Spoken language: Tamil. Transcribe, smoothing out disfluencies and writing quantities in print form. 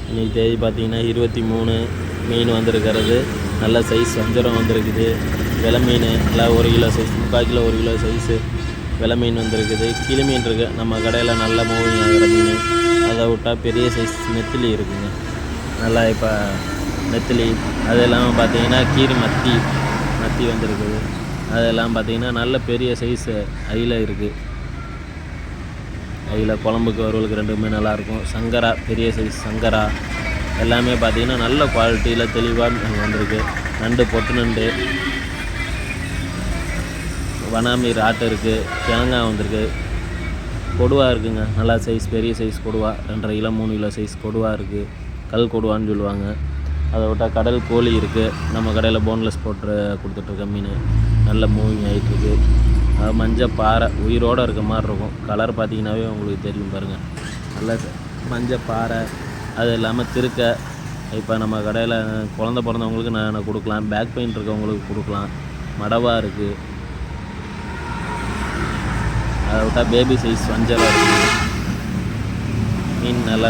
இன்றைக்கி தேதி பார்த்திங்கன்னா 23 மீன் வந்திருக்கிறது. நல்ல சைஸ் வஞ்சரம் வந்திருக்குது. வெலை மீன் எல்லாம் 1 kilo size, 3/4 kilo 1 kilo size வெலை மீன் வந்திருக்குது. கிளி மீன் இருக்குது நம்ம கடையில் நல்ல மூவிங் ஆகிற மீன். அதை விட்டால் பெரிய சைஸ் நெத்திலி இருக்குதுங்க. நல்லா இப்போ நெத்திலி அது இல்லாமல் பார்த்திங்கன்னா கீரி மத்தி வந்திருக்குது. அதெல்லாம் பார்த்திங்கன்னா நல்ல பெரிய சைஸு அயிலை இருக்குது. அயிலை குழம்புக்கு வறுவலுக்கு ரெண்டுமே நல்லாயிருக்கும். சங்கரா பெரிய சைஸ் சங்கரா எல்லாமே பார்த்திங்கன்னா நல்ல குவாலிட்டியில் தெளிவாக வந்திருக்கு. நண்டு பொட்டு நண்டு, வனாமீர் ஆட்டு இருக்குது. தேங்காய் வந்திருக்கு. கொடுவா இருக்குதுங்க. நல்லா சைஸ் பெரிய சைஸ் கொடுவா 2.5 கிலோ 3 கிலோ சைஸ் கொடுவா இருக்குது. கல் கொடுவான்னு சொல்லுவாங்க. அதை விட்டால் கடல் கோழி இருக்குது. நம்ம கடையில் போன்லெஸ் போட்டு கொடுத்துட்ருக்க மீன் நல்ல மூவிங் ஆகிட்டுருக்கு. மஞ்சள் பாறை உயிரோடு இருக்க மாதிரி இருக்கும். கலர் பார்த்திங்கனாவே உங்களுக்கு தெரியும் பாருங்கள். நல்ல மஞ்சள் பாறை. அது இல்லாமல் திருக்க இப்போ நம்ம கடையில் குழந்த பிறந்தவங்களுக்கு நான் கொடுக்கலாம். பேக் பெயின் இருக்கவங்களுக்கு கொடுக்கலாம். மடவா இருக்குது. அதை விட்டால் பேபி சைஸ் வஞ்சரம் இருக்குது. மீன் நல்லா